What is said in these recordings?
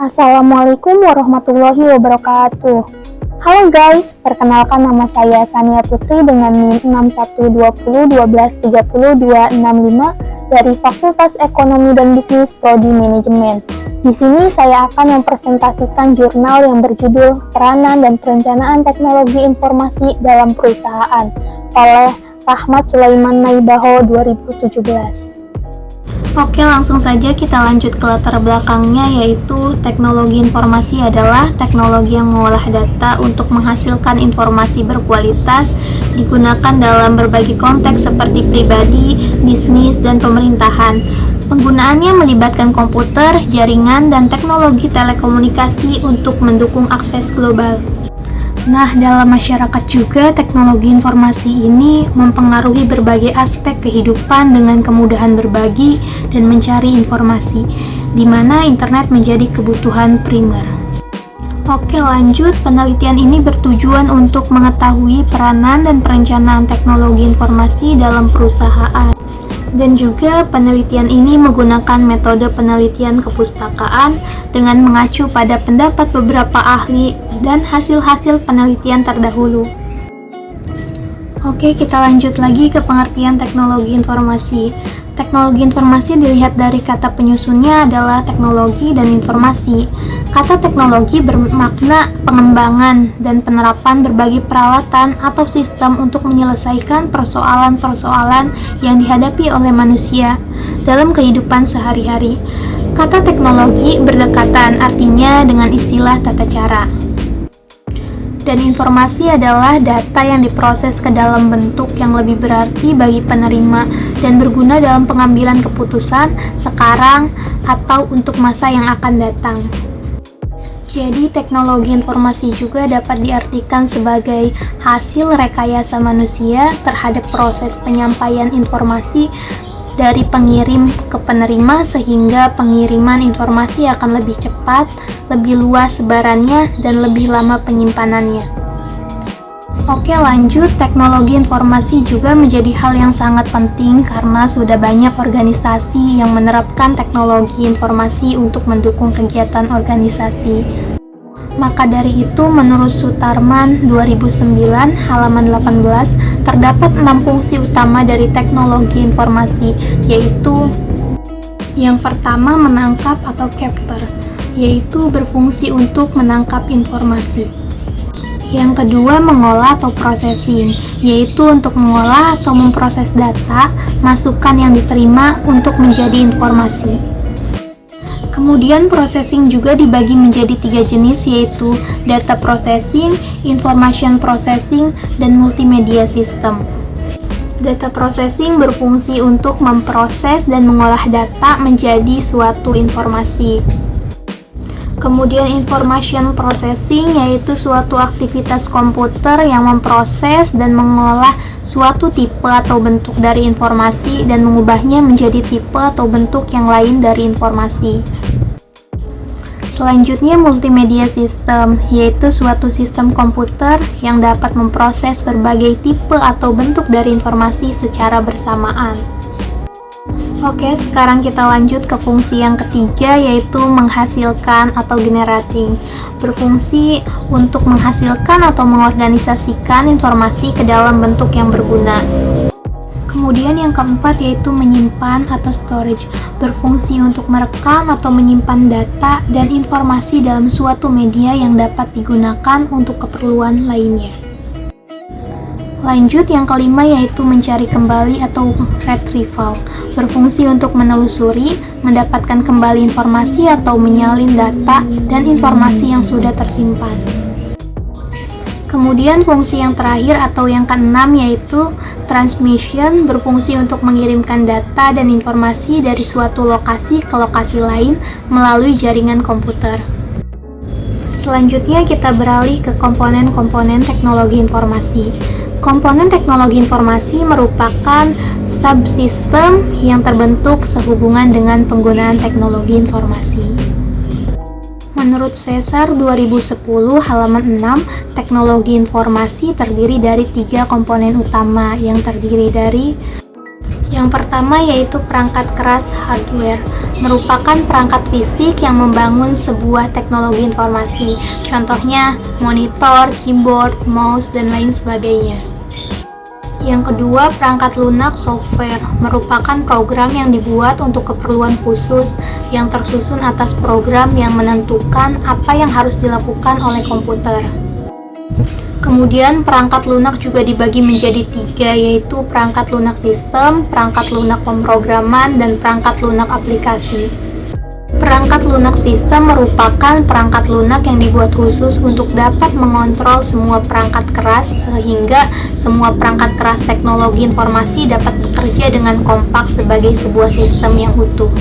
Assalamualaikum warahmatullahi wabarakatuh. Halo guys, perkenalkan nama saya Sania Putri dengan NIM 6120123025 dari Fakultas Ekonomi dan Bisnis Prodi Manajemen. Di sini saya akan mempresentasikan jurnal yang berjudul Peranan dan Perencanaan Teknologi Informasi dalam Perusahaan oleh Rahmat Sulaiman Naibaho 2017. Oke, langsung saja kita lanjut ke latar belakangnya, yaitu teknologi informasi adalah teknologi yang mengolah data untuk menghasilkan informasi berkualitas, digunakan dalam berbagai konteks seperti pribadi, bisnis, dan pemerintahan. Penggunaannya melibatkan komputer, jaringan, dan teknologi telekomunikasi untuk mendukung akses global. Nah, dalam masyarakat juga teknologi informasi ini mempengaruhi berbagai aspek kehidupan dengan kemudahan berbagi dan mencari informasi, di mana internet menjadi kebutuhan primer. Oke, lanjut. Penelitian ini bertujuan untuk mengetahui peranan dan perencanaan teknologi informasi dalam perusahaan. Dan juga penelitian ini menggunakan metode penelitian kepustakaan dengan mengacu pada pendapat beberapa ahli dan hasil-hasil penelitian terdahulu. Oke, kita lanjut lagi ke pengertian teknologi informasi. Teknologi informasi dilihat dari kata penyusunnya adalah teknologi dan informasi. Kata teknologi bermakna pengembangan dan penerapan berbagai peralatan atau sistem untuk menyelesaikan persoalan-persoalan yang dihadapi oleh manusia dalam kehidupan sehari-hari. Kata teknologi berdekatan artinya dengan istilah tata cara. Dan informasi adalah data yang diproses ke dalam bentuk yang lebih berarti bagi penerima dan berguna dalam pengambilan keputusan sekarang atau untuk masa yang akan datang. Jadi, teknologi informasi juga dapat diartikan sebagai hasil rekayasa manusia terhadap proses penyampaian informasi dari pengirim ke penerima sehingga pengiriman informasi akan lebih cepat, lebih luas sebarannya, dan lebih lama penyimpanannya. Oke, lanjut. Teknologi informasi juga menjadi hal yang sangat penting karena sudah banyak organisasi yang menerapkan teknologi informasi untuk mendukung kegiatan organisasi. Maka dari itu, menurut Sutarman 2009 halaman 18, terdapat 6 fungsi utama dari teknologi informasi, yaitu yang pertama menangkap atau capture, yaitu berfungsi untuk menangkap informasi. Yang kedua mengolah atau processing, yaitu untuk mengolah atau memproses data, masukan yang diterima untuk menjadi informasi. Kemudian processing juga dibagi menjadi 3 jenis, yaitu data processing, information processing, dan multimedia system. Data processing berfungsi untuk memproses dan mengolah data menjadi suatu informasi. Kemudian information processing yaitu suatu aktivitas komputer yang memproses dan mengolah suatu tipe atau bentuk dari informasi dan mengubahnya menjadi tipe atau bentuk yang lain dari informasi. Selanjutnya multimedia system, yaitu suatu sistem komputer yang dapat memproses berbagai tipe atau bentuk dari informasi secara bersamaan. Oke, sekarang kita lanjut ke fungsi yang ketiga, yaitu menghasilkan atau generating. Berfungsi untuk menghasilkan atau mengorganisasikan informasi ke dalam bentuk yang berguna. Kemudian yang keempat yaitu menyimpan atau storage, berfungsi untuk merekam atau menyimpan data dan informasi dalam suatu media yang dapat digunakan untuk keperluan lainnya. Lanjut, yang kelima yaitu mencari kembali atau retrieval, berfungsi untuk menelusuri, mendapatkan kembali informasi atau menyalin data dan informasi yang sudah tersimpan. Kemudian fungsi yang terakhir atau yang keenam yaitu transmission, berfungsi untuk mengirimkan data dan informasi dari suatu lokasi ke lokasi lain melalui jaringan komputer. Selanjutnya kita beralih ke komponen-komponen teknologi informasi. Komponen teknologi informasi merupakan subsistem yang terbentuk sehubungan dengan penggunaan teknologi informasi. Menurut Caesar 2010 halaman 6, teknologi informasi terdiri dari 3 komponen utama yang terdiri dari Yang pertama yaitu perangkat keras hardware, merupakan perangkat fisik yang membangun sebuah teknologi informasi. Contohnya monitor, keyboard, mouse, dan lain sebagainya. Yang kedua, perangkat lunak software, merupakan program yang dibuat untuk keperluan khusus yang tersusun atas program yang menentukan apa yang harus dilakukan oleh komputer. Kemudian perangkat lunak juga dibagi menjadi 3, yaitu perangkat lunak sistem, perangkat lunak pemrograman, dan perangkat lunak aplikasi. Perangkat lunak sistem merupakan perangkat lunak yang dibuat khusus untuk dapat mengontrol semua perangkat keras sehingga semua perangkat keras teknologi informasi dapat bekerja dengan kompak sebagai sebuah sistem yang utuh.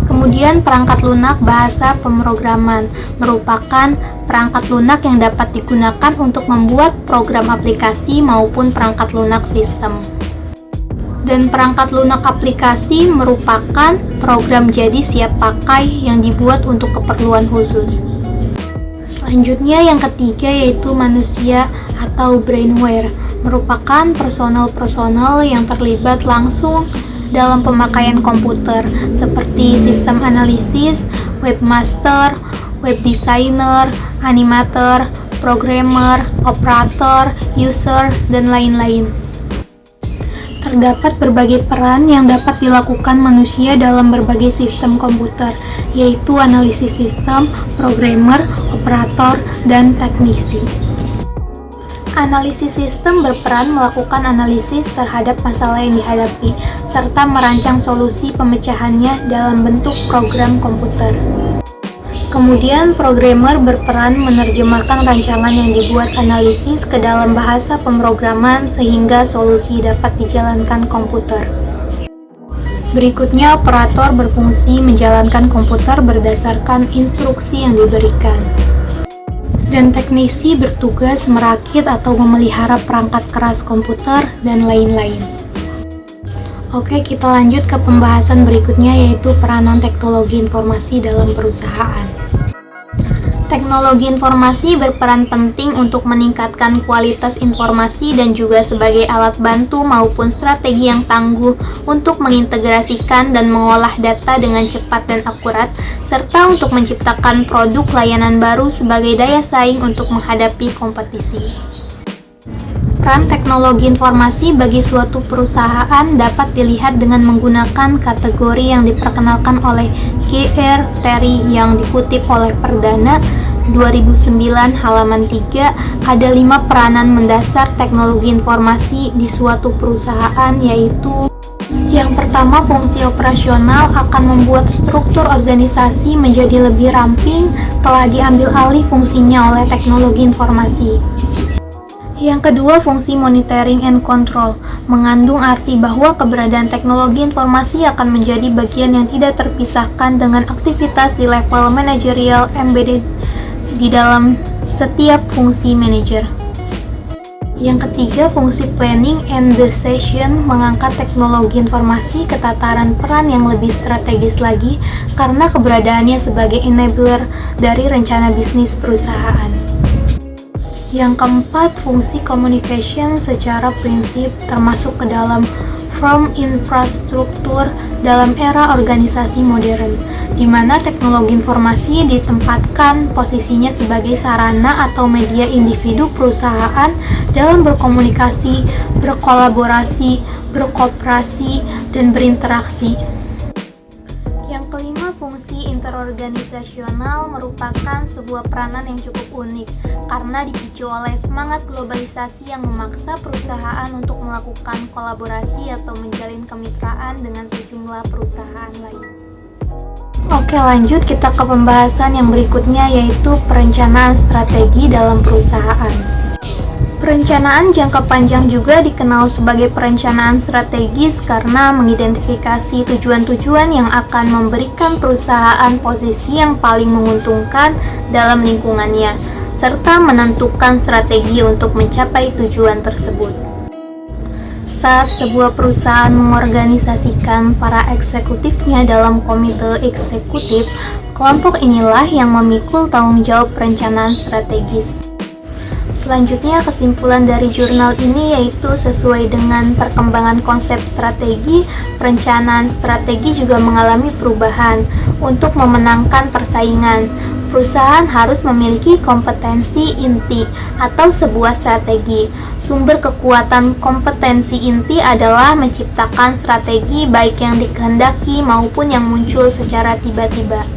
Kemudian perangkat lunak bahasa pemrograman merupakan perangkat lunak yang dapat digunakan untuk membuat program aplikasi maupun perangkat lunak sistem. Dan perangkat lunak aplikasi merupakan program jadi siap pakai yang dibuat untuk keperluan khusus. Selanjutnya yang ketiga yaitu manusia atau brainware, merupakan personel yang terlibat langsung dalam pemakaian komputer seperti sistem analisis, webmaster, web designer, animator, programmer, operator, user, dan lain-lain. Terdapat berbagai peran yang dapat dilakukan manusia dalam berbagai sistem komputer, yaitu analisis sistem, programmer, operator, dan teknisi. Analisis sistem berperan melakukan analisis terhadap masalah yang dihadapi, serta merancang solusi pemecahannya dalam bentuk program komputer. Kemudian, programmer berperan menerjemahkan rancangan yang dibuat analisis ke dalam bahasa pemrograman sehingga solusi dapat dijalankan komputer. Berikutnya, operator berfungsi menjalankan komputer berdasarkan instruksi yang diberikan. Dan teknisi bertugas merakit atau memelihara perangkat keras komputer dan lain-lain. Oke, kita lanjut ke pembahasan berikutnya yaitu peranan teknologi informasi dalam perusahaan. Teknologi informasi berperan penting untuk meningkatkan kualitas informasi dan juga sebagai alat bantu maupun strategi yang tangguh untuk mengintegrasikan dan mengolah data dengan cepat dan akurat, serta untuk menciptakan produk layanan baru sebagai daya saing untuk menghadapi kompetisi. Peran teknologi informasi bagi suatu perusahaan dapat dilihat dengan menggunakan kategori yang diperkenalkan oleh G.R. Terry yang dikutip oleh Perdana 2009 halaman 3. Ada 5 peranan mendasar teknologi informasi di suatu perusahaan, yaitu yang pertama, fungsi operasional akan membuat struktur organisasi menjadi lebih ramping telah diambil alih fungsinya oleh teknologi informasi. Yang kedua, fungsi monitoring and control mengandung arti bahwa keberadaan teknologi informasi akan menjadi bagian yang tidak terpisahkan dengan aktivitas di level manajerial embedded di dalam setiap fungsi manajer. Yang ketiga, fungsi planning and decision mengangkat teknologi informasi ke tataran peran yang lebih strategis lagi karena keberadaannya sebagai enabler dari rencana bisnis perusahaan. Yang keempat, fungsi communication secara prinsip termasuk ke dalam firm infrastruktur dalam era organisasi modern, di mana teknologi informasi ditempatkan posisinya sebagai sarana atau media individu perusahaan dalam berkomunikasi, berkolaborasi, berkooperasi, dan berinteraksi. Yang kelima, fungsi interorganisasional merupakan sebuah peranan yang cukup unik karena dipicu oleh semangat globalisasi yang memaksa perusahaan untuk melakukan kolaborasi atau menjalin kemitraan dengan sejumlah perusahaan lain. Oke, lanjut kita ke pembahasan yang berikutnya yaitu perencanaan strategi dalam perusahaan. Perencanaan jangka panjang juga dikenal sebagai perencanaan strategis karena mengidentifikasi tujuan-tujuan yang akan memberikan perusahaan posisi yang paling menguntungkan dalam lingkungannya, serta menentukan strategi untuk mencapai tujuan tersebut. Saat sebuah perusahaan mengorganisasikan para eksekutifnya dalam komite eksekutif, kelompok inilah yang memikul tanggung jawab perencanaan strategis. Selanjutnya, kesimpulan dari jurnal ini yaitu sesuai dengan perkembangan konsep strategi, perencanaan strategi juga mengalami perubahan. Untuk memenangkan persaingan, perusahaan harus memiliki kompetensi inti atau sebuah strategi. Sumber kekuatan kompetensi inti adalah menciptakan strategi baik yang dikehendaki maupun yang muncul secara tiba-tiba.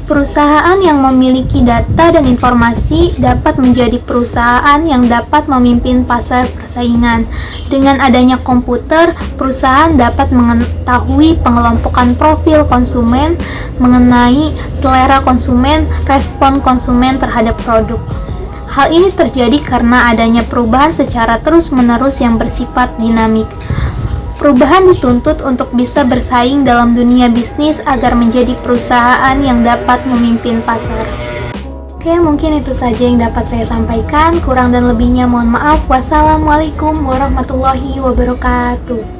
Perusahaan yang memiliki data dan informasi dapat menjadi perusahaan yang dapat memimpin pasar persaingan. Dengan adanya komputer, perusahaan dapat mengetahui pengelompokan profil konsumen, mengenai selera konsumen, respon konsumen terhadap produk. Hal ini terjadi karena adanya perubahan secara terus-menerus yang bersifat dinamik. Perubahan dituntut untuk bisa bersaing dalam dunia bisnis agar menjadi perusahaan yang dapat memimpin pasar. Oke, mungkin itu saja yang dapat saya sampaikan. Kurang dan lebihnya mohon maaf. Wassalamualaikum warahmatullahi wabarakatuh.